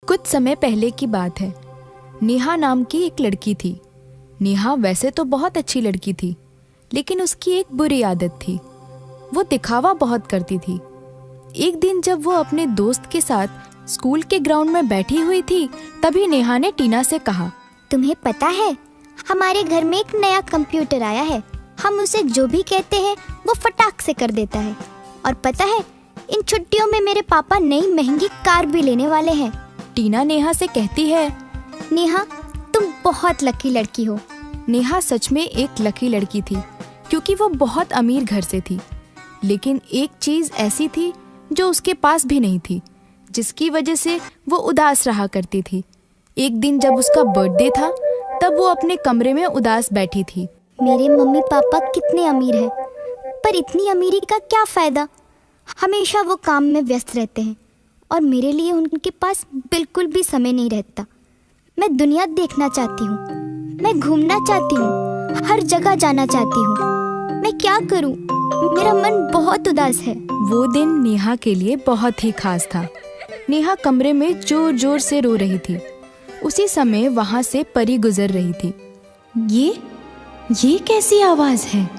कुछ समय पहले की बात है। नेहा नाम की एक लड़की थी। नेहा वैसे तो बहुत अच्छी लड़की थी, लेकिन उसकी एक बुरी आदत थी। वो दिखावा बहुत करती थी। एक दिन जब वो अपने दोस्त के साथ स्कूल के ग्राउंड में बैठी हुई थी, तभी नेहा ने टीना से कहा, तुम्हें पता है, हमारे घर में एक नया कंप्यूटर आया है। हम उसे जो भी कहते हैं वो फटाक से कर देता है। और पता है, इन छुट्टियों में मेरे पापा नई महंगी कार भी लेने वाले हैं। टीना नेहा से कहती है, नेहा, तुम बहुत लकी लड़की हो। नेहा सच में एक लकी लड़की थी, क्योंकि वो बहुत अमीर घर से थी। लेकिन एक चीज ऐसी थी जो उसके पास भी नहीं थी, जिसकी वजह से वो उदास रहा करती थी। एक दिन जब उसका बर्थडे था, तब वो अपने कमरे में उदास बैठी थी। मेरे मम्मी पापा कितने अमीर हैं, पर इतनी अमीरी का क्या फायदा। हमेशा वो काम में व्यस्त रहते हैं और मेरे लिए उनके पास बिल्कुल भी समय नहीं रहता। मैं दुनिया देखना चाहती हूँ, मैं घूमना चाहती हूँ, हर जगह जाना चाहती हूँ। मैं क्या करूँ? मेरा मन बहुत उदास है। वो दिन नेहा के लिए बहुत ही खास था। नेहा कमरे में जोर जोर से रो रही थी। उसी समय वहाँ से परी गुजर रही थी। ये कैसी आवाज है?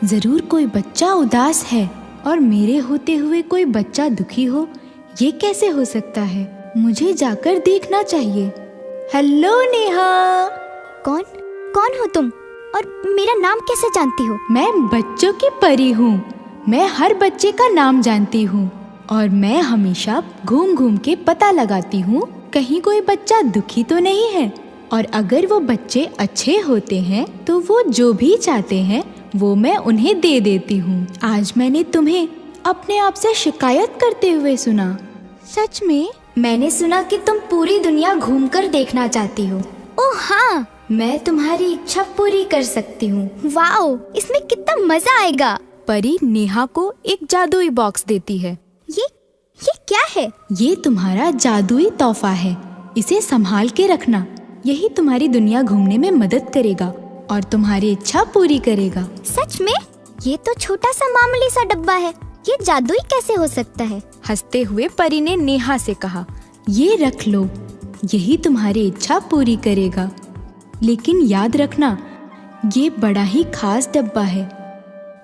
जरूर कोई बच्चा उदास है और मेरे होते हुए कोई बच्चा दुखी हो। ये कैसे हो सकता है? मुझे जाकर देखना चाहिए। हेलो नेहा। कौन हो तुम और मेरा नाम कैसे जानती हो? मैं बच्चों की परी हूँ। मैं हर बच्चे का नाम जानती हूँ और मैं हमेशा घूम घूम के पता लगाती हूँ कहीं कोई बच्चा दुखी तो नहीं है। और अगर वो बच्चे अच्छे होते हैं तो वो जो भी चाहते हैं वो मैं उन्हें दे देती हूँ। आज मैंने तुम्हें अपने आप से शिकायत करते हुए सुना। सच में? मैंने सुना कि तुम पूरी दुनिया घूमकर देखना चाहती हो। ओह हाँ, मैं तुम्हारी इच्छा पूरी कर सकती हूँ। वाओ, इसमें कितना मजा आएगा। परी नेहा को एक जादुई बॉक्स देती है। ये क्या है? ये तुम्हारा जादुई तोहफा है। इसे संभाल के रखना। यही तुम्हारी दुनिया घूमने में मदद करेगा और तुम्हारी इच्छा पूरी करेगा। सच में? ये तो छोटा सा मामूली सा डब्बा है। ये जादुई कैसे हो सकता है? हंसते हुए परी ने नेहा से कहा, ये रख लो, यही तुम्हारी इच्छा पूरी करेगा। लेकिन याद रखना, ये बड़ा ही खास डब्बा है।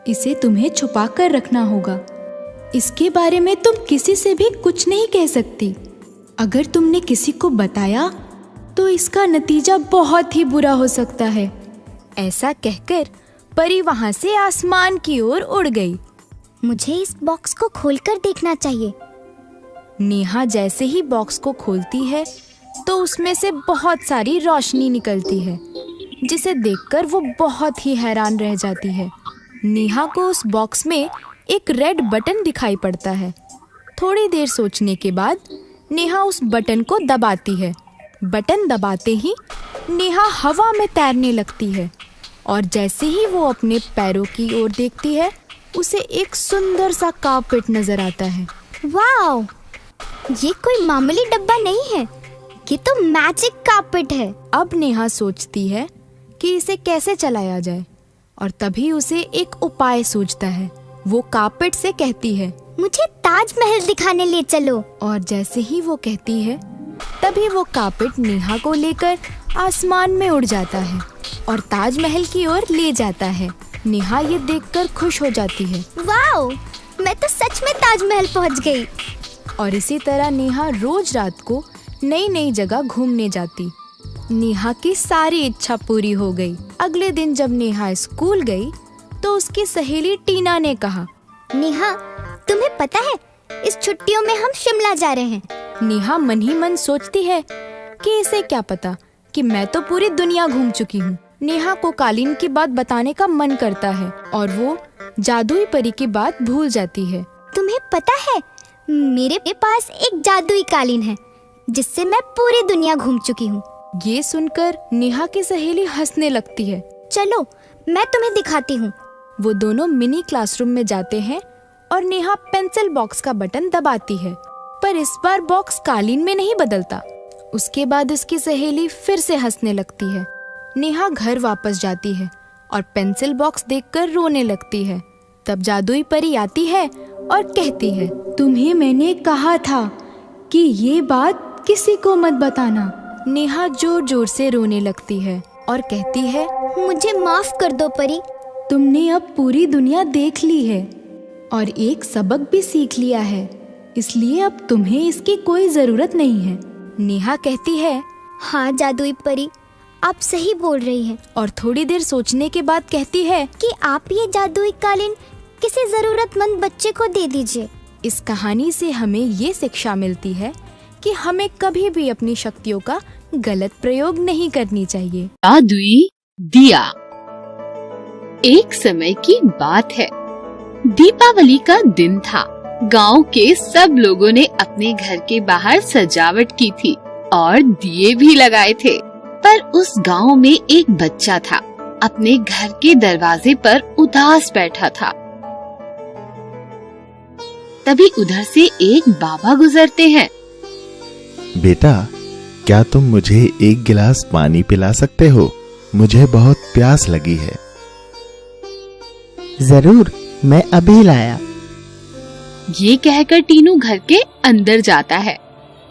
इसे तुम्हें छुपा कर रखना होगा। इसके बारे में तुम किसी से भी कुछ नहीं कह सकती। अगर तुमने किसी को बताया तो इसका नतीजा बहुत ही बुरा हो सकता है। ऐसा कहकर परी वहां से आसमान की ओर उड़ गई। मुझे इस बॉक्स को खोलकर देखना चाहिए। नेहा जैसे ही बॉक्स को खोलती है तो उसमें से बहुत सारी रोशनी निकलती है, जिसे देखकर वो बहुत ही हैरान रह जाती है। नेहा को उस बॉक्स में एक रेड बटन दिखाई पड़ता है। थोड़ी देर सोचने के बाद नेहा उस बटन को दबाती है। बटन दबाते ही नेहा हवा में तैरने लगती है और जैसे ही वो अपने पैरों की ओर देखती है, उसे एक सुंदर सा कारपेट नजर आता है। वाओ, ये कोई मामूली डब्बा नहीं है, ये तो मैजिक कारपेट है। अब नेहा सोचती है कि इसे कैसे चलाया जाए और तभी उसे एक उपाय सूझता है। वो कारपेट से कहती है, मुझे ताजमहल दिखाने ले चलो। और जैसे ही वो कहती है, तभी वो कारपेट नेहा को लेकर आसमान में उड़ जाता है और ताजमहल की ओर ले जाता है। नेहा ये देखकर खुश हो जाती है। वाओ, मैं तो सच में ताजमहल पहुंच गई। और इसी तरह नेहा रोज रात को नई नई जगह घूमने जाती। नेहा की सारी इच्छा पूरी हो गई। अगले दिन जब नेहा स्कूल गई तो उसकी सहेली टीना ने कहा, नेहा, तुम्हें पता है, इस छुट्टियों में हम शिमला जा रहे हैं। नेहा मन ही मन सोचती है कि इसे क्या पता कि मैं तो पूरी दुनिया घूम चुकी हूँ। नेहा को कालीन की बात बताने का मन करता है और वो जादुई परी की बात भूल जाती है। तुम्हें पता है, मेरे पास एक जादुई कालीन है जिससे मैं पूरी दुनिया घूम चुकी हूँ। ये सुनकर नेहा की सहेली हंसने लगती है। चलो, मैं तुम्हें दिखाती हूँ। वो दोनों मिनी क्लासरूम में जाते हैं और नेहा पेंसिल बॉक्स का बटन दबाती है, पर इस बार बॉक्स कालीन में नहीं बदलता। उसके बाद उसकी सहेली फिर से हंसने लगती है। नेहा घर वापस जाती है और पेंसिल बॉक्स देखकर रोने लगती है। तब जादुई परी आती है और कहती है, तुम्हें मैंने कहा था कि ये बात किसी को मत बताना। नेहा जोर जोर से रोने लगती है और कहती है, मुझे माफ कर दो परी। तुमने अब पूरी दुनिया देख ली है और एक सबक भी सीख लिया है, इसलिए अब तुम्हें इसकी कोई जरूरत नहीं है। नेहा कहती है, हाँ जादुई परी, आप सही बोल रही हैं। और थोड़ी देर सोचने के बाद कहती है कि आप ये जादुई कालीन किसी जरूरतमंद बच्चे को दे दीजिए। इस कहानी से हमें ये शिक्षा मिलती है कि हमें कभी भी अपनी शक्तियों का गलत प्रयोग नहीं करनी चाहिए। जादुई दिया। एक समय की बात है, दीपावली का दिन था। गांव के सब लोगों ने अपने घर के बाहर सजावट की थी और दिए भी लगाए थे। पर उस गांव में एक बच्चा था, अपने घर के दरवाजे पर उदास बैठा था। तभी उधर से एक बाबा गुजरते हैं। बेटा, क्या तुम मुझे एक गिलास पानी पिला सकते हो? मुझे बहुत प्यास लगी है। जरूर, मैं अभी लाया। ये कहकर टीनू घर के अंदर जाता है।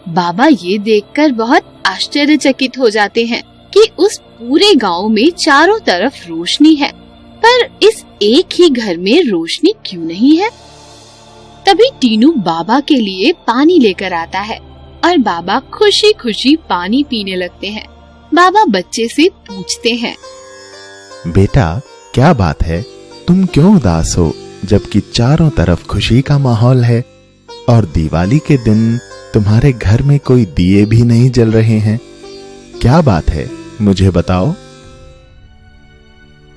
बाबा ये देखकर बहुत आश्चर्यचकित हो जाते हैं कि उस पूरे गांव में चारों तरफ रोशनी है, पर इस एक ही घर में रोशनी क्यों नहीं है? तभी टीनू बाबा के लिए पानी लेकर आता है और बाबा खुशी खुशी पानी पीने लगते हैं। बाबा बच्चे से पूछते हैं, बेटा, क्या बात है? तुम क्यों उदास हो जबकि चारों तरफ खुशी का माहौल है और दिवाली के दिन तुम्हारे घर में कोई दिए भी नहीं जल रहे हैं? क्या बात है, मुझे बताओ।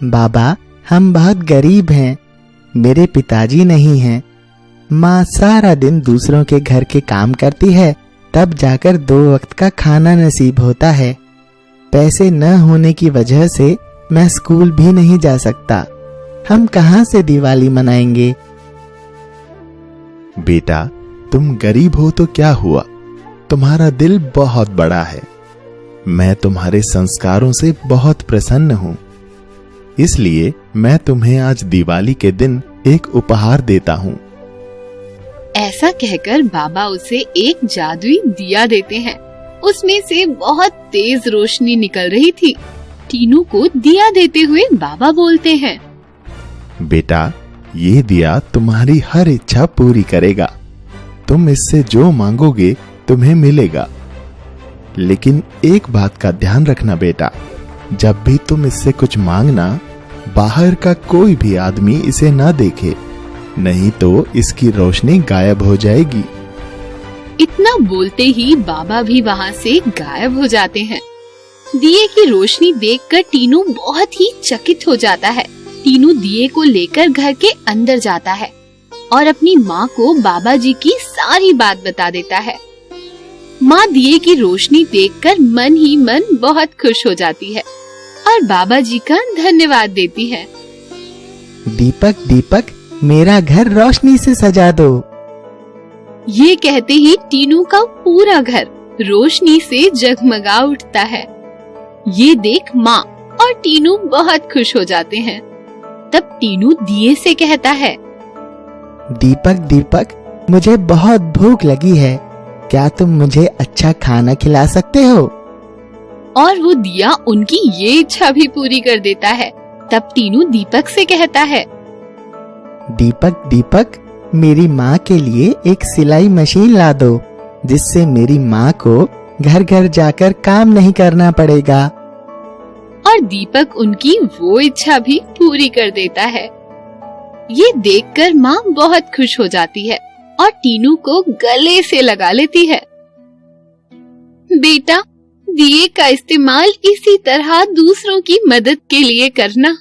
बाबा, हम बहुत गरीब हैं। मेरे पिताजी नहीं हैं। माँ सारा दिन दूसरों के घर के काम करती है, तब जाकर 2 वक्त का खाना नसीब होता है। पैसे न होने की वजह से मैं स्कूल भी नहीं जा सकता। हम कहाँ से दिवाली मनाएंगे? बेटा, तुम गरीब हो तो क्या हुआ? तुम्हारा दिल बहुत बड़ा है। मैं तुम्हारे संस्कारों से बहुत प्रसन्न हूँ, इसलिए मैं तुम्हें आज दिवाली के दिन एक उपहार देता हूँ। ऐसा कहकर बाबा उसे एक जादुई दिया देते हैं। उसमें से बहुत तेज रोशनी निकल रही थी। टीनू को दिया देते हुए बाबा बोलते हैं, बेटा, ये दिया तुम्हारी हर इच्छा पूरी करेगा। तुम इससे जो मांगोगे तुम्हें मिलेगा। लेकिन एक बात का ध्यान रखना बेटा, जब भी तुम इससे कुछ मांगना, बाहर का कोई भी आदमी इसे न देखे, नहीं तो इसकी रोशनी गायब हो जाएगी। इतना बोलते ही बाबा भी वहाँ से गायब हो जाते हैं। दिए की रोशनी देखकर टीनू बहुत ही चकित हो जाता है। टीनू दिए को लेकर घर के अंदर जाता है और अपनी माँ को बाबा जी की सारी बात बता देता है। माँ दिए की रोशनी देखकर मन ही मन बहुत खुश हो जाती है और बाबा जी का धन्यवाद देती है। दीपक, दीपक, मेरा घर रोशनी से सजा दो। ये कहते ही टीनू का पूरा घर रोशनी से जगमगा उठता है। ये देख माँ और टीनू बहुत खुश हो जाते हैं। तब टीनू दिए से कहता है, दीपक, दीपक, मुझे बहुत भूख लगी है। क्या तुम मुझे अच्छा खाना खिला सकते हो? और वो दिया उनकी ये इच्छा भी पूरी कर देता है। तब टीनू दीपक से कहता है, दीपक, दीपक, मेरी माँ के लिए एक सिलाई मशीन ला दो, जिससे मेरी माँ को घर घर जाकर काम नहीं करना पड़ेगा। और दीपक उनकी वो इच्छा भी पूरी कर देता है। ये देखकर माँ बहुत खुश हो जाती है और टीनू को गले से लगा लेती है। बेटा, दिए का इस्तेमाल इसी तरह दूसरों की मदद के लिए करना।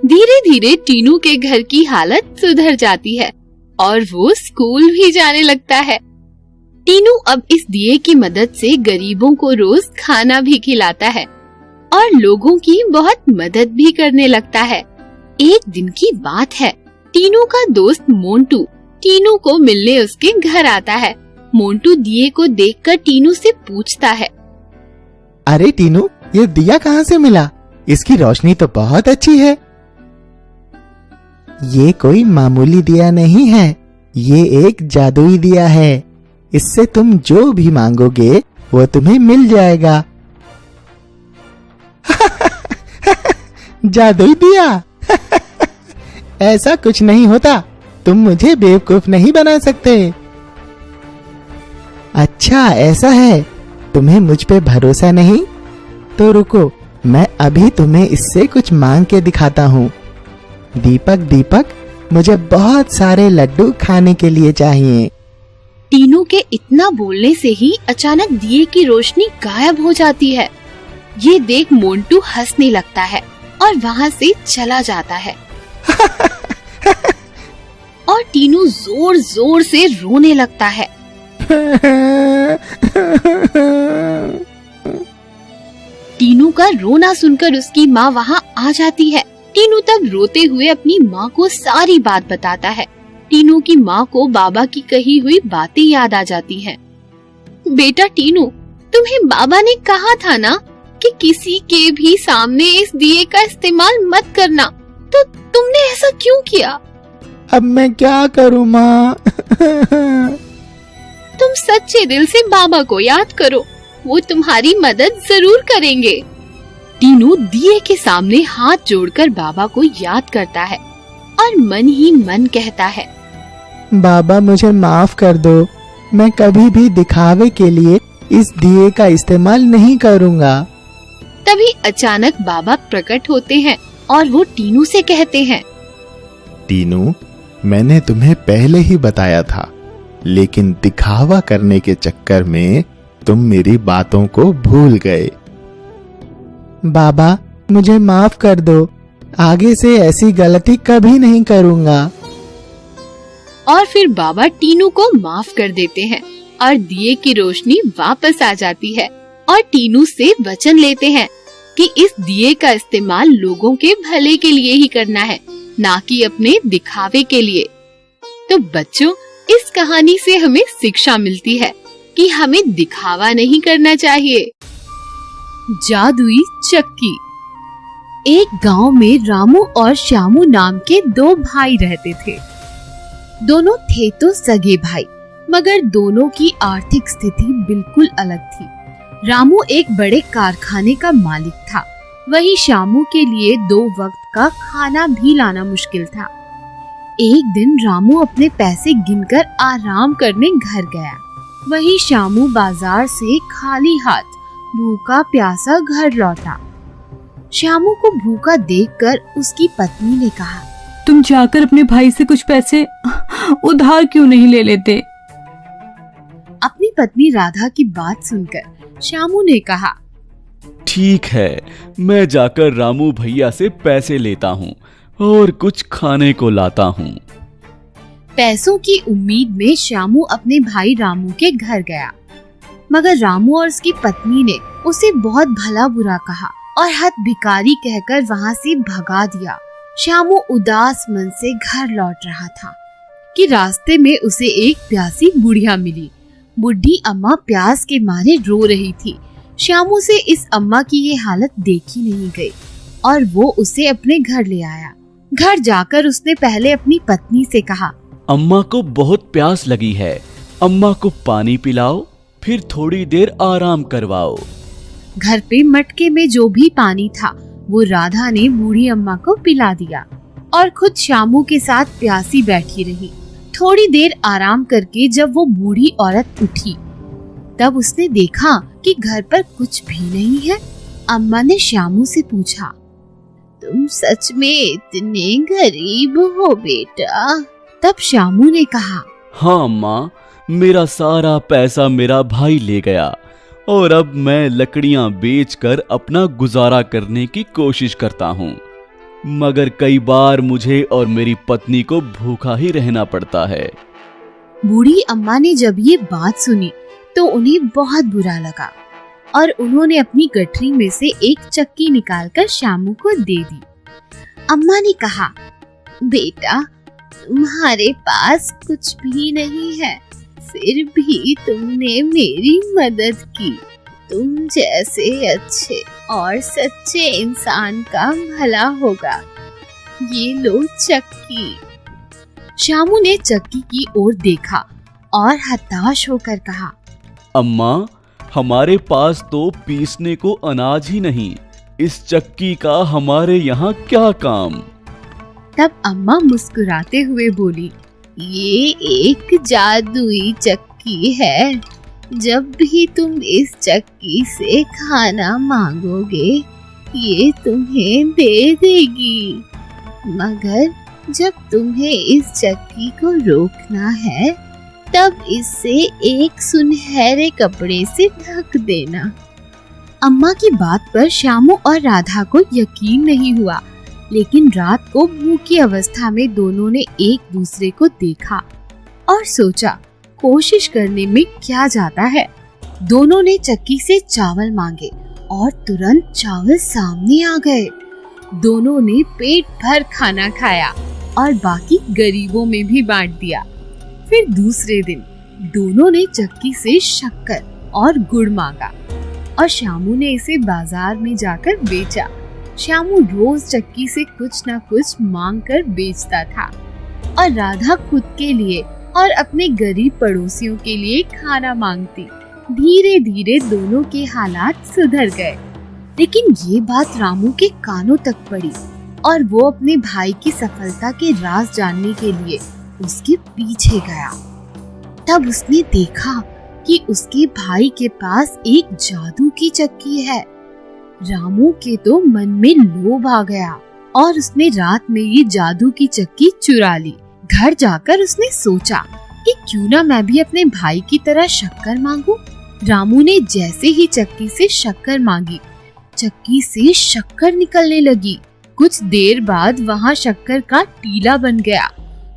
धीरे धीरे टीनू के घर की हालत सुधर जाती है और वो स्कूल भी जाने लगता है। टीनू अब इस दिए की मदद से गरीबों को रोज खाना भी खिलाता है और लोगों की बहुत मदद भी करने लगता है। एक दिन की बात है, टीनू का दोस्त मोंटू टीनू को मिलने उसके घर आता है। मोंटू दिए को देखकर टीनू से पूछता है, अरे टीनू, ये दिया कहाँ से मिला? इसकी रोशनी तो बहुत अच्छी है। ये कोई मामूली दिया नहीं है, ये एक जादुई दिया है। इससे तुम जो भी मांगोगे वो तुम्हें मिल जाएगा। जादुई दिया? ऐसा कुछ नहीं होता। तुम मुझे बेवकूफ नहीं बना सकते। अच्छा ऐसा है, तुम्हें मुझ पे भरोसा नहीं? तो रुको, मैं अभी तुम्हें इससे कुछ मांग के दिखाता हूँ। दीपक दीपक, मुझे बहुत सारे लड्डू खाने के लिए चाहिए। टीनू के इतना बोलने से ही अचानक दिए की रोशनी गायब हो जाती है। ये देख मोंटू हंसने लगता है और वहाँ से चला जाता है। और टीनू जोर जोर से रोने लगता है। टीनू का रोना सुनकर उसकी माँ वहाँ आ जाती है। टीनू तब रोते हुए अपनी माँ को सारी बात बताता है। टीनू की माँ को बाबा की कही हुई बातें याद आ जाती हैं। बेटा टीनू, तुम्हें बाबा ने कहा था ना कि किसी के भी सामने इस दिए का इस्तेमाल मत करना, तो तुमने ऐसा क्यों किया? अब मैं क्या करूँ माँ? तुम सच्चे दिल से बाबा को याद करो, वो तुम्हारी मदद जरूर करेंगे। टीनू दिए के सामने हाथ जोड़कर बाबा को याद करता है और मन ही मन कहता है, बाबा मुझे माफ कर दो। मैं कभी भी दिखावे के लिए इस दिए का इस्तेमाल नहीं करूँगा। तभी अचानक बाबा प्रकट होते हैं और वो टीनू से कहते हैं, टीनू, मैंने तुम्हें पहले ही बताया था, लेकिन दिखावा करने के चक्कर में तुम मेरी बातों को भूल गए। बाबा मुझे माफ कर दो। आगे से ऐसी गलती कभी नहीं करूँगा। और फिर बाबा टीनू को माफ कर देते हैं और दिए की रोशनी वापस आ जाती है और टीनू से वचन लेते हैं कि इस दिए का इस्तेमाल लोगों के भले के लिए ही करना है, ना कि अपने दिखावे के लिए। तो बच्चों, इस कहानी से हमें शिक्षा मिलती है कि हमें दिखावा नहीं करना चाहिए। जादुई चक्की। एक गांव में रामू और श्यामू नाम के दो भाई रहते थे। दोनों थे तो सगे भाई, मगर दोनों की आर्थिक स्थिति बिल्कुल अलग थी। रामू एक बड़े कारखाने का मालिक था, वहीं श्यामू के लिए 2 वक्त का खाना भी लाना मुश्किल था। एक दिन रामू अपने पैसे गिनकर आराम करने घर गया, वहीं श्यामू बाजार से खाली हाथ भूखा प्यासा घर लौटा। श्यामू को भूखा देखकर उसकी पत्नी ने कहा, तुम जाकर अपने भाई से कुछ पैसे उधार क्यों नहीं ले लेते? अपनी पत्नी राधा की बात सुनकर श्यामू ने कहा, ठीक है, मैं जाकर रामू भैया से पैसे लेता हूँ और कुछ खाने को लाता हूँ। पैसों की उम्मीद में श्यामू अपने भाई रामू के घर गया, मगर रामू और उसकी पत्नी ने उसे बहुत भला बुरा कहा और हद भिखारी कहकर वहाँ से भगा दिया। श्यामू उदास मन से घर लौट रहा था कि रास्ते में उसे एक प्यासी बुढ़िया मिली। बुढ़ी अम्मा प्यास के मारे रो रही थी। श्यामू से इस अम्मा की ये हालत देखी नहीं गई और वो उसे अपने घर ले आया। घर जाकर उसने पहले अपनी पत्नी से कहा, अम्मा को बहुत प्यास लगी है, अम्मा को पानी पिलाओ, फिर थोड़ी देर आराम करवाओ। घर पे मटके में जो भी पानी था वो राधा ने बूढ़ी अम्मा को पिला दिया और खुद श्यामू के साथ प्यासी बैठी रही। थोड़ी देर आराम करके जब वो बूढ़ी औरत उठी, तब उसने देखा कि घर पर कुछ भी नहीं है। अम्मा ने श्यामू से पूछा, तुम सच में इतने गरीब हो बेटा? तब श्यामू ने कहा, हाँ माँ, मेरा सारा पैसा मेरा भाई ले गया और अब मैं लकड़ियां बेचकर अपना गुजारा करने की कोशिश करता हूँ, मगर कई बार मुझे और मेरी पत्नी को भूखा ही रहना पड़ता है। बूढ़ी अम्मा ने जब ये बात सुनी तो उन्हें बहुत बुरा लगा और उन्होंने अपनी गठरी में से एक चक्की निकालकर श्यामू को दे दी। अम्मा ने कहा, बेटा, तुम्हारे पास कुछ भी नहीं है, फिर भी तुमने मेरी मदद की। तुम जैसे अच्छे और सच्चे इंसान का भला होगा। ये लो चक्की। श्यामू ने चक्की की ओर देखा और हताश होकर कहा, अम्मा, हमारे पास तो पीसने को अनाज ही नहीं, इस चक्की का हमारे यहाँ क्या काम। तब अम्मा मुस्कुराते हुए बोली, ये एक जादुई चक्की है। जब भी तुम इस चक्की से खाना मांगोगे, ये तुम्हें दे देगी। मगर जब तुम्हें इस चक्की को रोकना है, तब इसे एक सुनहरे कपड़े से ढक देना। अम्मा की बात पर श्यामू और राधा को यकीन नहीं हुआ, लेकिन रात को भूखी अवस्था में दोनों ने एक दूसरे को देखा और सोचा, कोशिश करने में क्या जाता है। दोनों ने चक्की से चावल मांगे और तुरंत चावल सामने आ गए। दोनों ने पेट भर खाना खाया और बाकी गरीबों में भी बांट दिया। फिर दूसरे दिन दोनों ने चक्की से शक्कर और गुड़ मांगा और श्यामू ने इसे बाजार में जाकर बेचा। श्यामू रोज चक्की से कुछ न कुछ मांग कर बेचता था और राधा खुद के लिए और अपने गरीब पड़ोसियों के लिए खाना मांगती। धीरे धीरे दोनों के हालात सुधर गए, लेकिन ये बात रामू के कानों तक पड़ी और वो अपने भाई की सफलता के राज जानने के लिए उसके पीछे गया। तब उसने देखा कि उसके भाई के पास एक जादू की चक्की है। रामू के तो मन में लोभ आ गया और उसने रात में ये जादू की चक्की चुरा ली। घर जाकर उसने सोचा कि क्यों ना मैं भी अपने भाई की तरह शक्कर मांगू। रामू ने जैसे ही चक्की से शक्कर मांगी, चक्की से शक्कर निकलने लगी। कुछ देर बाद वहाँ शक्कर का टीला बन गया,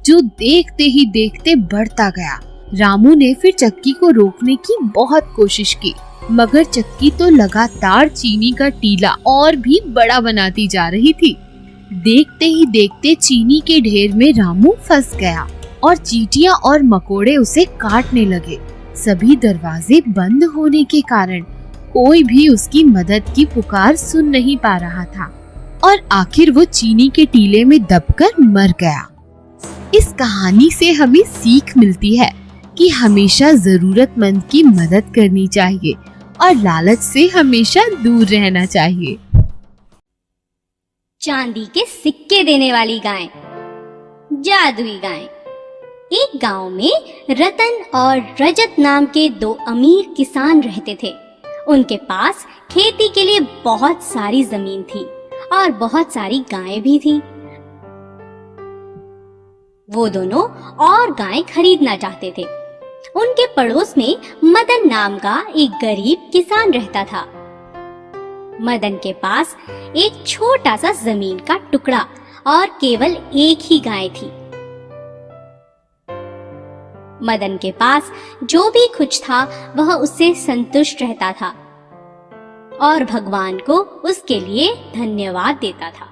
जो देखते ही देखते बढ़ता गया। रामू ने फिर चक्की को रोकने की बहुत कोशिश की, मगर चक्की तो लगातार चीनी का टीला और भी बड़ा बनाती जा रही थी। देखते ही देखते चीनी के ढेर में रामू फंस गया और चींटियां और मकोड़े उसे काटने लगे। सभी दरवाजे बंद होने के कारण कोई भी उसकी मदद की पुकार सुन नहीं पा रहा था और आखिर वो चीनी के टीले में दबकर मर गया। इस कहानी से हमें सीख मिलती है कि हमेशा जरूरतमंद की मदद करनी चाहिए और लालच से हमेशा दूर रहना चाहिए। चांदी के सिक्के देने वाली गाय, जादुई गाय। एक गांव में रतन और रजत नाम के दो अमीर किसान रहते थे। उनके पास खेती के लिए बहुत सारी जमीन थी और बहुत सारी गायें भी थी। वो दोनों और गायें खरीदना चाहते थे। उनके पड़ोस में मदन नाम का एक गरीब किसान रहता था। मदन के पास एक छोटा सा जमीन का टुकड़ा और केवल एक ही गाय थी। मदन के पास जो भी कुछ था वह उससे संतुष्ट रहता था और भगवान को उसके लिए धन्यवाद देता था।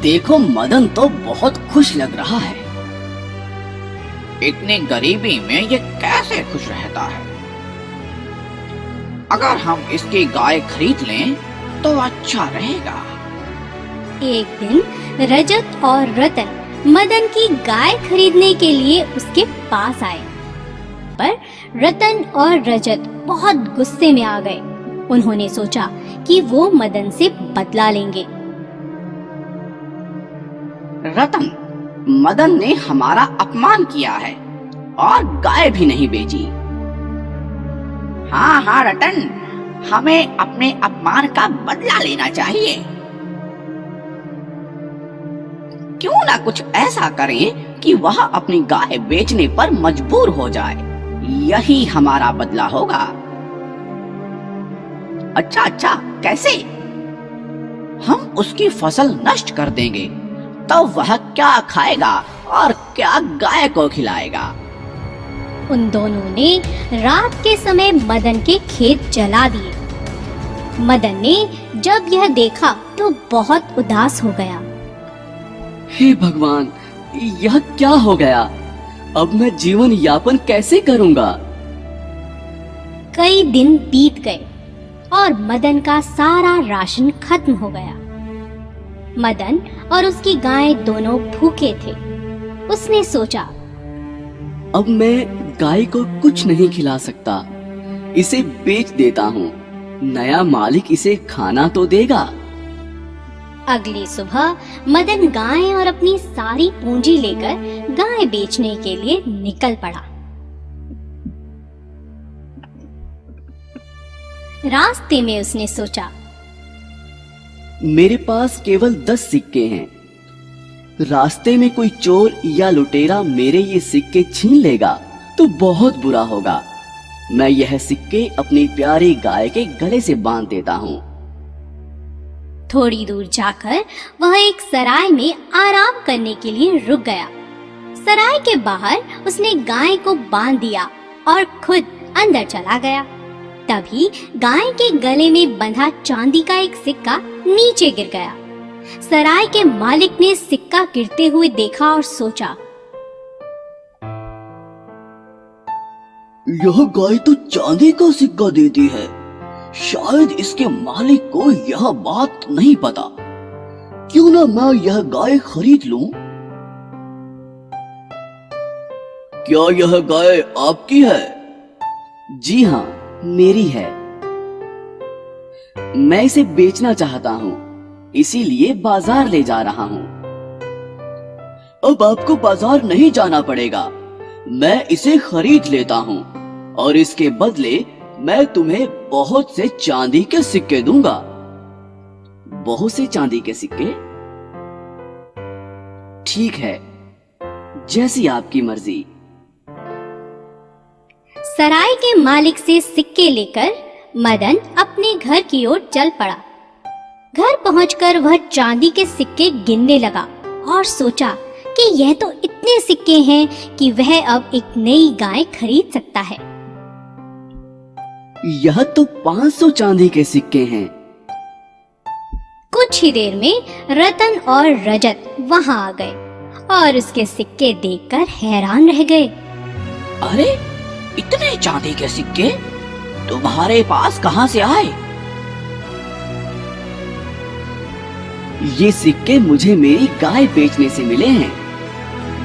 देखो, मदन तो बहुत खुश लग रहा है। इतनी गरीबी में ये कैसे खुश रहता है? अगर हम इसकी गाय खरीद लें तो अच्छा रहेगा। एक दिन रजत और रतन मदन की गाय खरीदने के लिए उसके पास आए, पर रतन और रजत बहुत गुस्से में आ गए। उन्होंने सोचा कि वो मदन से बदला लेंगे। रतन, मदन ने हमारा अपमान किया है और गाय भी नहीं बेची। हाँ हाँ रतन, हमें अपने अपमान का बदला लेना चाहिए। क्यों ना कुछ ऐसा करें कि वह अपनी गाय बेचने पर मजबूर हो जाए। यही हमारा बदला होगा। अच्छा, कैसे? हम उसकी फसल नष्ट कर देंगे, तो वह क्या खाएगा और क्या गाय को खिलाएगा? उन दोनों ने रात के समय मदन के खेत जला दिए। मदन ने जब यह देखा तो बहुत उदास हो गया। हे भगवान, यह क्या हो गया? अब मैं जीवन यापन कैसे करूंगा? कई दिन बीत गए और मदन का सारा राशन खत्म हो गया। मदन और उसकी गाय दोनों भूखे थे। उसने सोचा, अब मैं गाय को कुछ नहीं खिला सकता, इसे बेच देता हूँ, नया मालिक इसे खाना तो देगा। अगली सुबह मदन गाय और अपनी सारी पूंजी लेकर गाय बेचने के लिए निकल पड़ा। रास्ते में उसने सोचा, मेरे पास केवल 10 सिक्के हैं। रास्ते में कोई चोर या लुटेरा मेरे ये सिक्के छीन लेगा तो बहुत बुरा होगा। मैं यह सिक्के अपनी प्यारी गाय के गले से बांध देता हूँ। थोड़ी दूर जाकर वह एक सराय में आराम करने के लिए रुक गया। सराय के बाहर उसने गाय को बांध दिया और खुद अंदर चला गया। तभी गाय के गले में बंधा चांदी का एक सिक्का नीचे गिर गया। सराय के मालिक ने सिक्का गिरते हुए देखा और सोचा, यह गाय तो चांदी का सिक्का देती है, शायद इसके मालिक को यह बात नहीं पता। क्यों ना मैं यह गाय खरीद लूं? क्या यह गाय आपकी है? जी हाँ, मेरी है। मैं इसे बेचना चाहता हूँ, इसीलिए बाजार ले जा रहा हूँ। अब आपको बाजार नहीं जाना पड़ेगा, मैं इसे खरीद लेता हूँ और इसके बदले मैं तुम्हें बहुत से चांदी के सिक्के दूंगा। बहुत से चांदी के सिक्के? ठीक है, जैसी आपकी मर्जी। सराय के मालिक से सिक्के लेकर मदन अपने घर की ओर चल पड़ा। घर पहुंचकर वह चांदी के सिक्के गिनने लगा और सोचा कि यह तो इतने सिक्के हैं कि वह अब एक नई गाय खरीद सकता है। यह तो 500 चांदी के सिक्के हैं। कुछ ही देर में रतन और रजत वहां आ गए और उसके सिक्के देखकर हैरान रह गए। अरे, इतने चांदी के सिक्के तुम्हारे पास कहां से आए? ये सिक्के मुझे मेरी गाय बेचने से मिले हैं।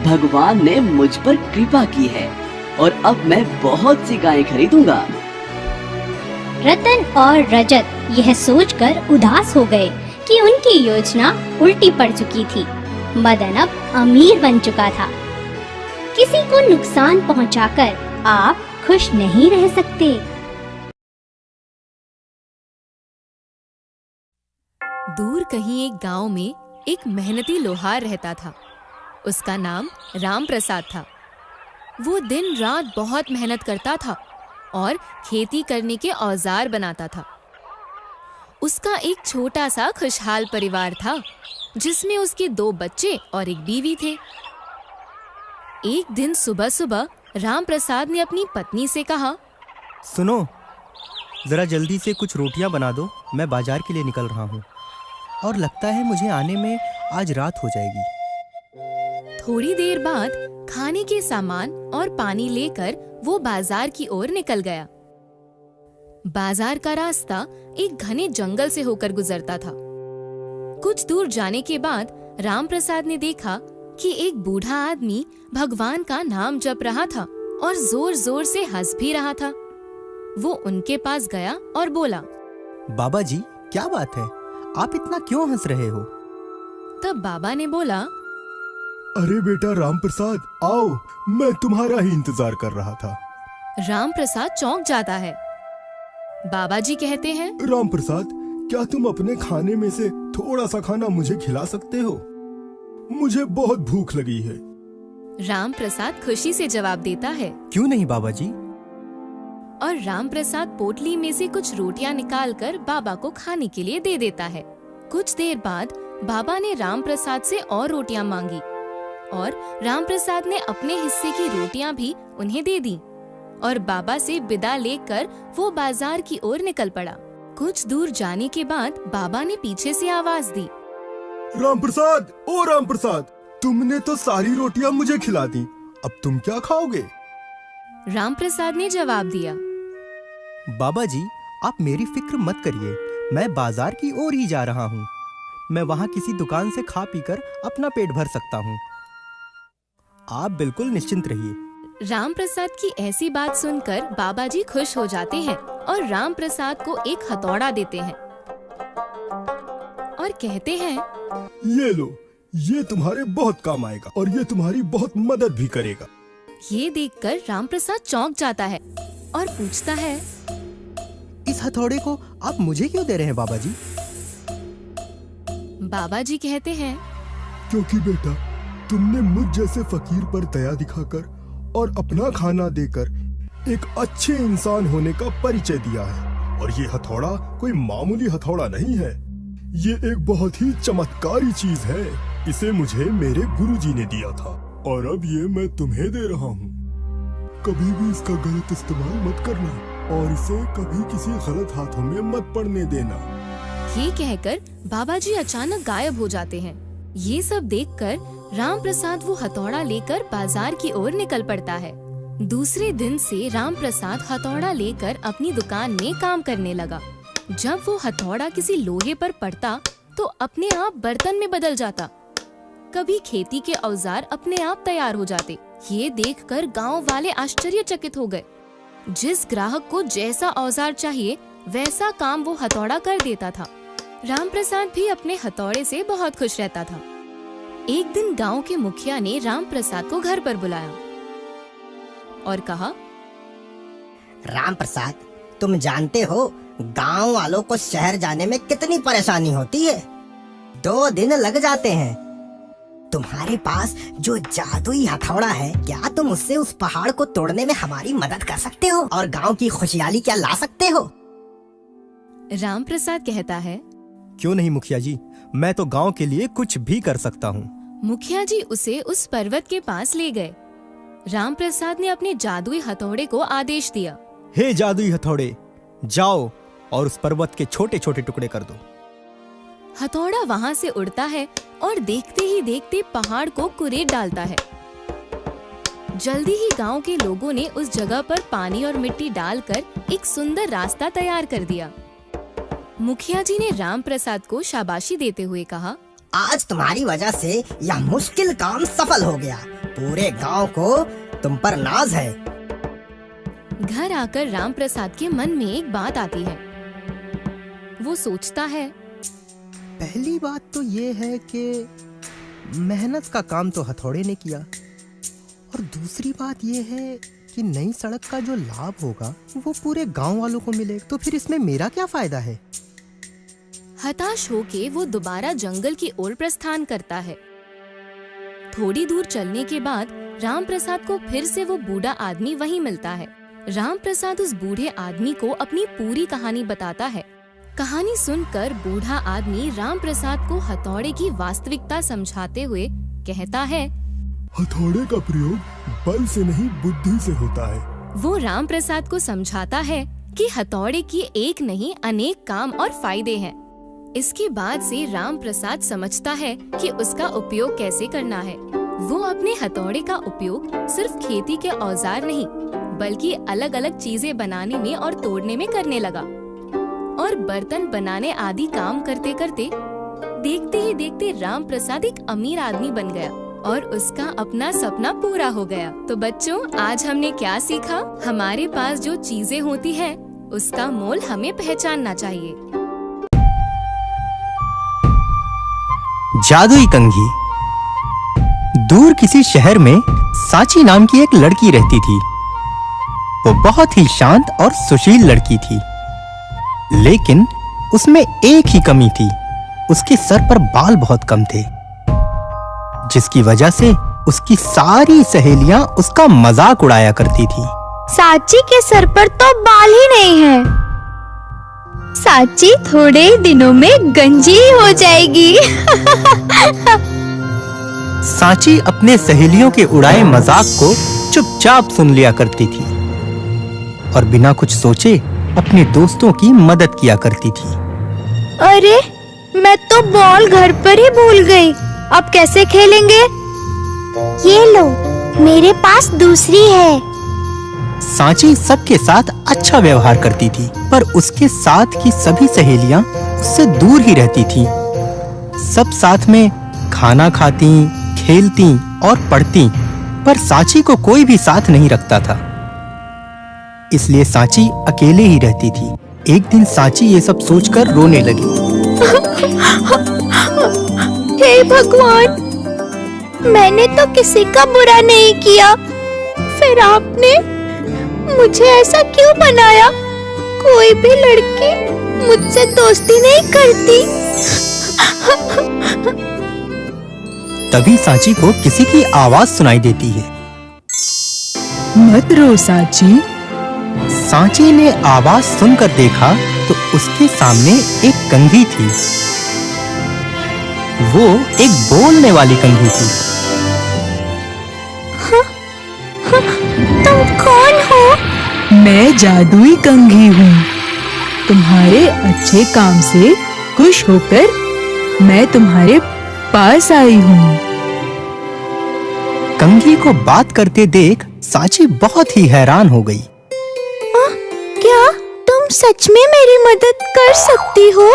भगवान ने मुझ पर कृपा की है और अब मैं बहुत सी गायें खरीदूंगा। रतन और रजत यह सोचकर उदास हो गए कि उनकी योजना उल्टी पड़ चुकी थी। मदन अब अमीर बन चुका था। किसी को नुकसान पहुंचाकर आप खुश नहीं रह सकते। दूर कहीं एक गांव में एक मेहनती लोहार रहता था। उसका नाम राम प्रसाद था। वो दिन रात बहुत मेहनत करता था और खेती करने के औजार बनाता था। उसका एक छोटा सा खुशहाल परिवार था जिसमें उसके 2 बच्चे और एक बीवी थे। एक दिन सुबह सुबह राम प्रसाद ने अपनी पत्नी से कहा, सुनो, जरा जल्दी से कुछ रोटियां बना दो, मैं बाजार के लिए निकल रहा हूँ और लगता है मुझे आने में आज रात हो जाएगी। थोड़ी देर बाद खाने के सामान और पानी लेकर वो बाजार की ओर निकल गया। बाजार का रास्ता एक घने जंगल से होकर गुजरता था। कुछ दूर जाने के बाद राम प्रसाद ने देखा कि एक बूढ़ा आदमी भगवान का नाम जप रहा था और जोर जोर से हंस भी रहा था। वो उनके पास गया और बोला, बाबा जी, क्या बात है, आप इतना क्यों हंस रहे हो? तब बाबा ने बोला, अरे बेटा राम प्रसाद, आओ, मैं तुम्हारा ही इंतजार कर रहा था। राम प्रसाद चौंक जाता है। बाबा जी कहते हैं, राम प्रसाद, क्या तुम अपने खाने में से थोड़ा सा खाना मुझे खिला सकते हो? मुझे बहुत भूख लगी है। राम प्रसाद खुशी से जवाब देता है, क्यों नहीं बाबा जी। और राम प्रसाद पोटली में से कुछ रोटियां निकालकर बाबा को खाने के लिए दे देता है। कुछ देर बाद बाबा ने राम प्रसाद से और रोटियां मांगी और राम प्रसाद ने अपने हिस्से की रोटियां भी उन्हें दे दी और बाबा से विदा लेकर वो बाजार की ओर निकल पड़ा। कुछ दूर जाने के बाद बाबा ने पीछे से आवाज दी, राम प्रसाद, ओ राम प्रसाद, तुमने तो सारी रोटियां मुझे खिला दी, अब तुम क्या खाओगे? राम प्रसाद ने जवाब दिया, बाबा जी, आप मेरी फिक्र मत करिए, मैं बाजार की ओर ही जा रहा हूँ। मैं वहाँ किसी दुकान से खा पीकर अपना पेट भर सकता हूँ। आप बिल्कुल निश्चिंत रहिए। रामप्रसाद की ऐसी बात सुनकर बाबा जी खुश हो जाते हैं और रामप्रसाद को एक हथौड़ा देते हैं और कहते हैं, ये लो, ये तुम्हारे बहुत काम आएगा और ये तुम्हारी बहुत मदद भी करेगा। ये देखकर रामप्रसाद चौंक जाता है और पूछता है, इस हथौड़े को आप मुझे क्यों दे रहे हैं बाबा जी? बाबा जी कहते हैं, क्योंकि बेटा, तुमने मुझ जैसे फकीर पर दया दिखाकर और अपना खाना देकर एक अच्छे इंसान होने का परिचय दिया है। और ये हथौड़ा कोई मामूली हथौड़ा नहीं है, ये एक बहुत ही चमत्कारी चीज है। इसे मुझे मेरे गुरुजी ने दिया था और अब ये मैं तुम्हें दे रहा हूँ। कभी भी इसका गलत इस्तेमाल मत करना और इसे कभी किसी गलत हाथों में मत पड़ने देना। ये कहकर बाबा जी अचानक गायब हो जाते हैं। ये सब देखकर रामप्रसाद वो हथौड़ा लेकर बाजार की ओर निकल पड़ता है। दूसरे दिन से रामप्रसाद हथौड़ा लेकर अपनी दुकान में काम करने लगा। जब वो हथौड़ा किसी लोहे पर पड़ता तो अपने आप बर्तन में बदल जाता। कभी खेती के औजार अपने आप तैयार हो जाते। ये देखकर गांव वाले आश्चर्यचकित हो गए। जिस ग्राहक को जैसा औजार चाहिए वैसा काम वो हथौड़ा कर देता था। रामप्रसाद भी अपने हथौड़े से बहुत खुश रहता था। एक दिन गांव के मुखिया ने रामप्रसाद को घर पर बुलाया और कहा, रामप्रसाद, तुम जानते हो गांव वालों को शहर जाने में कितनी परेशानी होती है। 2 दिन लग जाते हैं। तुम्हारे पास जो जादुई हथौड़ा है, क्या तुम उससे उस पहाड़ को तोड़ने में हमारी मदद कर सकते हो और गांव की खुशहाली क्या ला सकते हो? रामप्रसाद कहता है, क्यों नहीं मुखिया जी, मैं तो गांव के लिए कुछ भी कर सकता हूँ। मुखिया जी उसे उस पर्वत के पास ले गए। रामप्रसाद ने अपने जादुई हथौड़े को आदेश दिया, हे जादुई हथौड़े, जाओ और उस पर्वत के छोटे छोटे टुकड़े कर दो। हथौड़ा वहाँ से उड़ता है और देखते ही देखते पहाड़ को कुरेद डालता है। जल्दी ही गांव के लोगों ने उस जगह पर पानी और मिट्टी डालकर एक सुंदर रास्ता तैयार कर दिया। मुखिया जी ने रामप्रसाद को शाबाशी देते हुए कहा, आज तुम्हारी वजह से यह मुश्किल काम सफल हो गया। पूरे गांव को तुम पर नाज है। घर आकर रामप्रसाद के मन में एक बात आती है। वो सोचता है, पहली बात तो ये है कि मेहनत का काम तो हथौड़े ने किया और दूसरी बात ये है कि नई सड़क का जो लाभ होगा वो पूरे गांव वालों को मिलेगा, तो फिर इसमें मेरा क्या फायदा है। हताश होके वो दोबारा जंगल की ओर प्रस्थान करता है। थोड़ी दूर चलने के बाद रामप्रसाद को फिर से वो बूढ़ा आदमी वहीं मिलता है। रामप्रसाद उस बूढ़े आदमी को अपनी पूरी कहानी बताता है। कहानी सुनकर बूढ़ा आदमी रामप्रसाद को हथौड़े की वास्तविकता समझाते हुए कहता है, हथौड़े का प्रयोग बल से नहीं बुद्धि से होता है। वो रामप्रसाद को समझाता है कि हथौड़े की एक नहीं अनेक काम और फायदे हैं। इसके बाद से रामप्रसाद समझता है कि उसका उपयोग कैसे करना है। वो अपने हथौड़े का उपयोग सिर्फ खेती के औजार नहीं बल्कि अलग अलग चीजें बनाने में और तोड़ने में करने लगा और बर्तन बनाने आदि काम करते करते देखते ही देखते रामप्रसाद एक अमीर आदमी बन गया और उसका अपना सपना पूरा हो गया। तो बच्चों, आज हमने क्या सीखा? हमारे पास जो चीजें होती हैं, उसका मोल हमें पहचानना चाहिए। जादुई कंघी। दूर किसी शहर में सांची नाम की एक लड़की रहती थी। वो बहुत ही शांत और सुशील लड़की थी, लेकिन उसमें एक ही कमी थी, उसके सर पर बाल बहुत कम थे, जिसकी वजह से उसकी सारी सहेलियां उसका मजाक उड़ाया करती थी। सांची के सर पर तो बाल ही नहीं है। सांची थोड़े ही दिनों में गंजी हो जाएगी। सांची अपने सहेलियों के उड़ाए मजाक को चुपचाप सुन लिया करती थी और बिना कुछ सोचे अपने दोस्तों की मदद किया करती थी। अरे, मैं तो बॉल घर पर ही भूल गई, अब कैसे खेलेंगे? ये लो, मेरे पास दूसरी है। सांची सबके साथ अच्छा व्यवहार करती थी, पर उसके साथ की सभी सहेलियां उससे दूर ही रहती थीं। सब साथ में खाना खाती, खेलती और पढ़ती, पर सांची को कोई भी साथ नहीं रखता था। इसलिए सांची अकेले ही रहती थी। एक दिन सांची ये सब सोचकर रोने लगी। हे भगवान, मैंने तो किसी का बुरा नहीं किया, फिर आपने मुझे ऐसा क्यों बनाया? कोई भी लड़की मुझसे दोस्ती नहीं करती। तभी सांची को किसी की आवाज सुनाई देती है। मत रो सांची। सांची ने आवाज सुनकर देखा तो उसके सामने एक कंघी थी। वो एक बोलने वाली कंघी थी। तुम कौन हो? मैं जादुई कंघी हूँ। तुम्हारे अच्छे काम से खुश होकर मैं तुम्हारे पास आई हूँ। कंघी को बात करते देख सांची बहुत ही हैरान हो गई। क्या तुम सच में मेरी मदद कर सकती हो?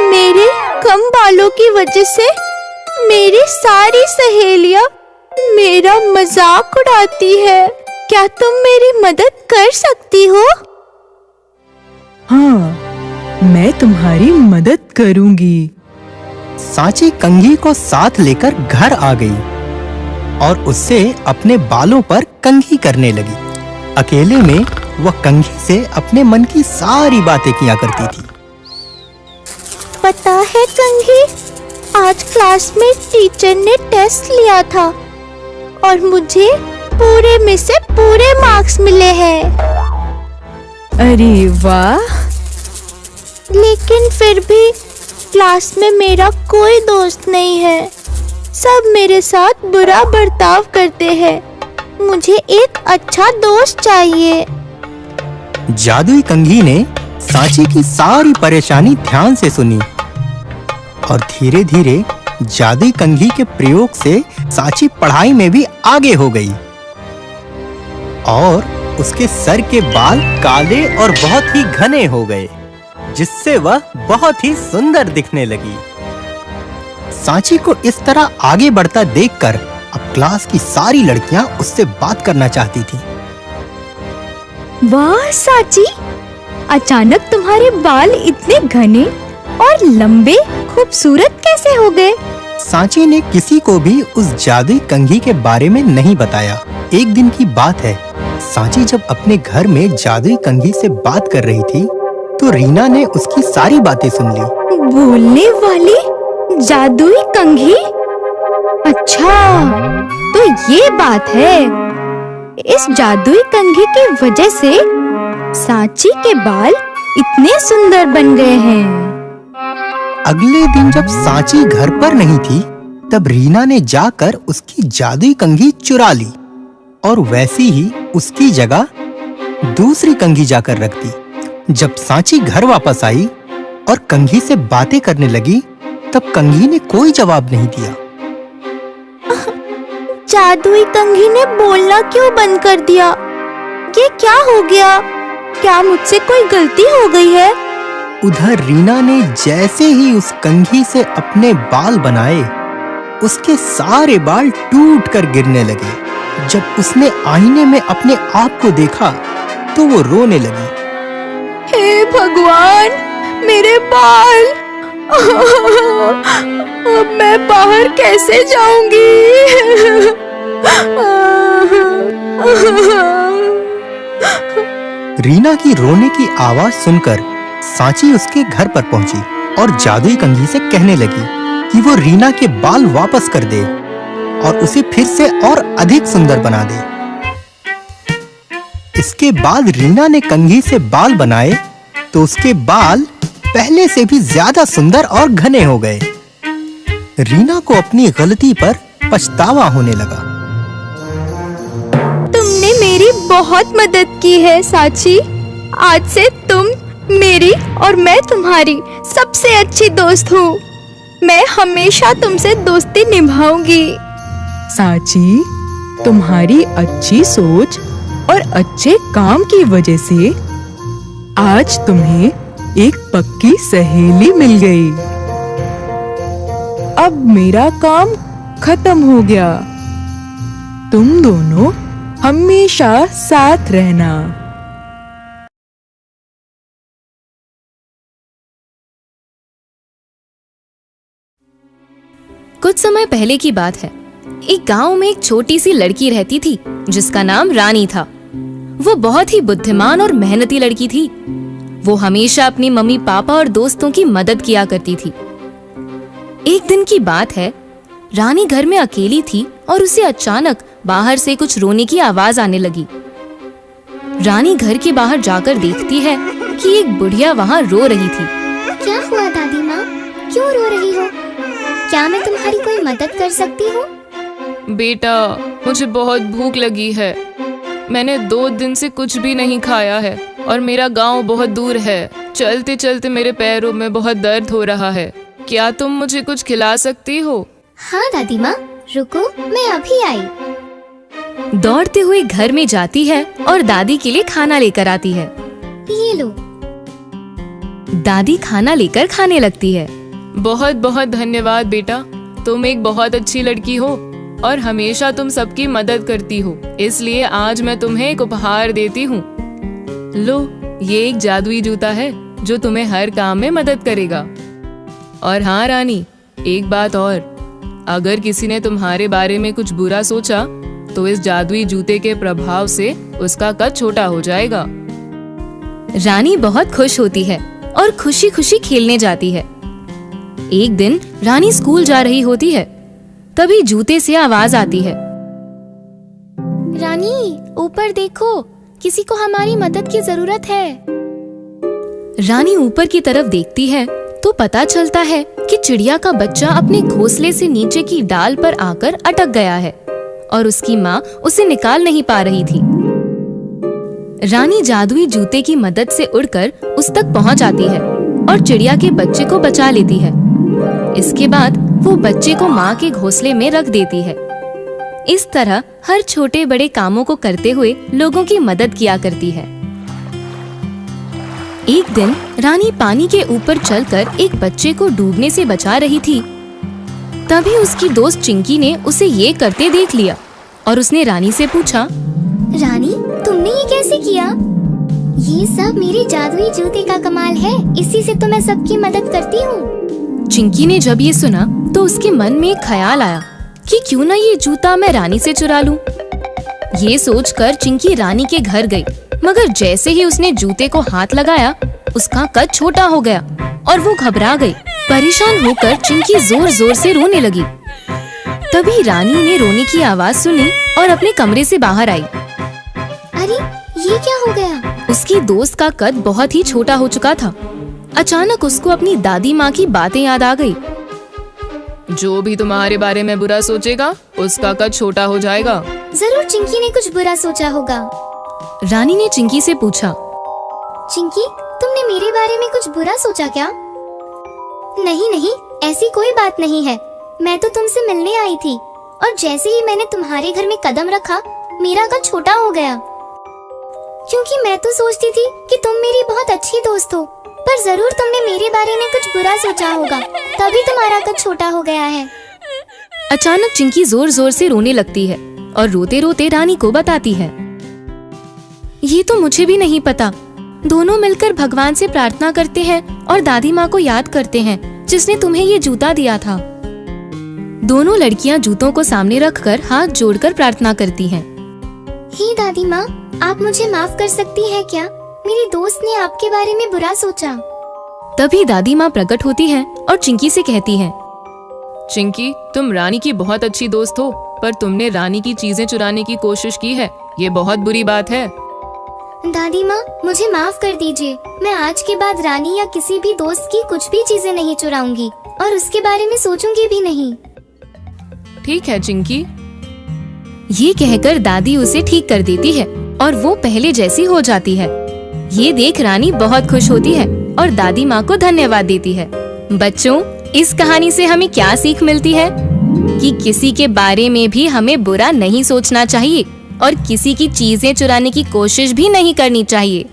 मेरे कम बालों की वजह से मेरी सारी सहेलियां मेरा मजाक उड़ाती है। क्या तुम मेरी मदद कर सकती हो? हाँ, मैं तुम्हारी मदद करूंगी। सांची कंघी को साथ लेकर घर आ गई और उससे अपने बालों पर कंघी करने लगी। अकेले में वह कंघी से अपने मन की सारी बातें किया करती थी। पता है कंघी, आज क्लास में टीचर ने टेस्ट लिया था और मुझे पूरे में से पूरे मार्क्स मिले हैं। अरे वाह! लेकिन फिर भी क्लास में मेरा कोई दोस्त नहीं है। सब मेरे साथ बुरा बर्ताव करते हैं। मुझे एक अच्छा दोस्त चाहिए। जादुई कंघी ने सांची की सारी परेशानी ध्यान से सुनी और धीरे धीरे जादुई कंघी के प्रयोग से सांची पढ़ाई में भी आगे हो गई और उसके सर के बाल काले और बहुत ही घने हो गए, जिससे वह बहुत ही सुंदर दिखने लगी। सांची को इस तरह आगे बढ़ता देखकर अब क्लास की सारी लड़कियां उससे बात करना चाहती थीं। वाह सांची, अचानक तुम्हारे बाल इतने घने और लंबे खूबसूरत कैसे हो गए? सांची ने किसी को भी उस जादुई कंघी के बारे में नहीं बताया। एक दिन की बात है, सांची जब अपने घर में जादुई कंघी से बात कर रही थी तो रीना ने उसकी सारी बातें सुन ली। बोलने वाली जादुई कंघी? अच्छा, तो ये बात है। इस जादुई कंघी की वजह से सांची के बाल इतने सुंदर बन गए हैं। अगले दिन जब सांची घर पर नहीं थी तब रीना ने जाकर उसकी जादुई कंघी चुरा ली और वैसी ही उसकी जगह दूसरी कंघी जाकर रख दी। जब सांची घर वापस आई और कंघी से बातें करने लगी तब कंघी ने कोई जवाब नहीं दिया। जादुई कंघी ने बोलना क्यों बंद कर दिया? ये क्या हो गया? क्या मुझसे कोई गलती हो गई है? उधर रीना ने जैसे ही उस कंघी से अपने बाल बनाए, उसके सारे बाल टूट कर गिरने लगे। जब उसने आईने में अपने आप को देखा तो वो रोने लगी। हे भगवान, मेरे बाल! अब मैं बाहर कैसे जाऊंगी? रीना की रोने की आवाज सुनकर सांची उसके घर पर पहुंची और जादुई कंघी से कहने लगी कि वो रीना के बाल वापस कर दे और उसे फिर से और अधिक सुंदर बना दे। इसके बाद रीना ने कंघी से बाल बनाए तो उसके बाल पहले से भी ज्यादा सुंदर और घने हो गए। रीना को अपनी गलती पर पछतावा होने लगा। तुमने मेरी बहुत मदद की है सांची। आज से तुम मेरी और मैं तुम्हारी सबसे अच्छी दोस्त हूँ। मैं हमेशा तुमसे दोस्ती निभाऊंगी। सांची, तुम्हारी अच्छी सोच और अच्छे काम की वजह से आज तुम्हें एक पक्की सहेली मिल गई। अब मेरा काम खत्म हो गया। तुम दोनों हमेशा साथ रहना। कुछ समय पहले की बात है। एक गांव में एक छोटी सी लड़की रहती थी जिसका नाम रानी था। वो बहुत ही बुद्धिमान और मेहनती लड़की थी। वो हमेशा अपनी मम्मी पापा और दोस्तों की मदद किया करती थी। एक दिन की बात है, रानी घर में अकेली थी और उसे अचानक बाहर से कुछ रोने की आवाज आने लगी। रानी घर के बाहर जाकर देखती है कि एक बुढ़िया वहाँ रो रही थी। क्या हुआ दादी माँ, क्यों रो रही हो? क्या मैं तुम्हारी कोई मदद कर सकती हूँ? बेटा, मुझे बहुत भूख लगी है। मैंने 2 दिन से कुछ भी नहीं खाया है और मेरा गांव बहुत दूर है। चलते चलते मेरे पैरों में बहुत दर्द हो रहा है। क्या तुम मुझे कुछ खिला सकती हो? हाँ दादी माँ, रुको, मैं अभी आई। दौड़ते हुए घर में जाती है और दादी के लिए खाना लेकर आती है। ये लो। दादी खाना लेकर खाने लगती है। बहुत बहुत धन्यवाद बेटा, तुम एक बहुत अच्छी लड़की हो और हमेशा तुम सबकी मदद करती हो, इसलिए आज मैं तुम्हें एक उपहार देती हूँ। लो, ये एक जादुई जूता है जो तुम्हें हर काम में मदद करेगा। और हाँ रानी, एक बात और, अगर किसी ने तुम्हारे बारे में कुछ बुरा सोचा तो इस जादुई जूते के प्रभाव से उसका कद छोटा हो जाएगा। रानी बहुत खुश होती है और खुशी खुशी खेलने जाती है। एक दिन रानी स्कूल जा रही होती है, तभी जूते से आवाज आती है। रानी, ऊपर देखो, किसी को हमारी मदद की जरूरत है। रानी ऊपर की तरफ देखती है तो पता चलता है कि चिड़िया का बच्चा अपने घोंसले से नीचे की डाल पर आकर अटक गया है और उसकी माँ उसे निकाल नहीं पा रही थी। रानी जादुई जूते की मदद से उड़कर उस तक पहुँच जाती है और चिड़िया के बच्चे को बचा लेती है। इसके बाद वो बच्चे को माँ के घोंसले में रख देती है। इस तरह हर छोटे बड़े कामों को करते हुए लोगों की मदद किया करती है। एक दिन रानी पानी के ऊपर चलकर एक बच्चे को डूबने से बचा रही थी। तभी उसकी दोस्त चिंकी ने उसे ये करते देख लिया और उसने रानी से पूछा, रानी, तुमने ये कैसे किया? ये सब मेरे जादुई जूते का कमाल है, इसी से तो मैं सबकी मदद करती हूँ। चिंकी ने जब ये सुना तो उसके मन में एक ख्याल आया कि क्यों ना ये जूता मैं रानी से चुरा लूं। ये सोचकर चिंकी रानी के घर गई, मगर जैसे ही उसने जूते को हाथ लगाया उसका कद छोटा हो गया और वो घबरा गई। परेशान होकर चिंकी जोर जोर से रोने लगी। तभी रानी ने रोने की आवाज सुनी और अपने कमरे से बाहर आई। अरे, ये क्या हो गया? उसकी दोस्त का कद बहुत ही छोटा हो चुका था। अचानक उसको अपनी दादी माँ की बातें याद आ गई। जो भी तुम्हारे बारे में बुरा सोचेगा उसका कद छोटा हो जाएगा। जरूर चिंकी ने कुछ बुरा सोचा होगा। रानी ने चिंकी से पूछा, चिंकी, तुमने मेरे बारे में कुछ बुरा सोचा क्या? नहीं नहीं, ऐसी कोई बात नहीं है। मैं तो तुमसे मिलने आई थी और जैसे ही मैंने तुम्हारे घर में कदम रखा मेरा कद छोटा हो गया। क्योंकि मैं तो सोचती थी कि तुम मेरी बहुत अच्छी दोस्त हो, पर जरूर तुमने मेरे बारे में कुछ बुरा सोचा होगा, तभी तुम्हारा कद छोटा हो गया है। अचानक चिंकी जोर जोर से रोने लगती है और रोते रोते रानी को बताती है, ये तो मुझे भी नहीं पता। दोनों मिलकर भगवान से प्रार्थना करते हैं और दादी माँ को याद करते हैं जिसने तुम्हें ये जूता दिया था। दोनों लड़कियाँ जूतों को सामने रखकर हाथ जोड़कर प्रार्थना करती हैं। हे दादी माँ, आप मुझे माफ कर सकती हैं क्या? मेरी दोस्त ने आपके बारे में बुरा सोचा। तभी दादी माँ प्रकट होती हैं और चिंकी से कहती हैं, चिंकी, तुम रानी की बहुत अच्छी दोस्त हो, पर तुमने रानी की चीजें चुराने की कोशिश की है। ये बहुत बुरी बात है। दादी माँ, मुझे माफ कर दीजिए। मैं आज के बाद रानी या किसी भी दोस्त की कुछ भी चीजें नहीं चुराऊंगी और उसके बारे में सोचूंगी भी नहीं। ठीक है चिंकी। ये कहकर दादी उसे ठीक कर देती है और वो पहले जैसी हो जाती है। ये देख रानी बहुत खुश होती है और दादी माँ को धन्यवाद देती है। बच्चों, इस कहानी से हमें क्या सीख मिलती है कि किसी के बारे में भी हमें बुरा नहीं सोचना चाहिए और किसी की चीजें चुराने की कोशिश भी नहीं करनी चाहिए।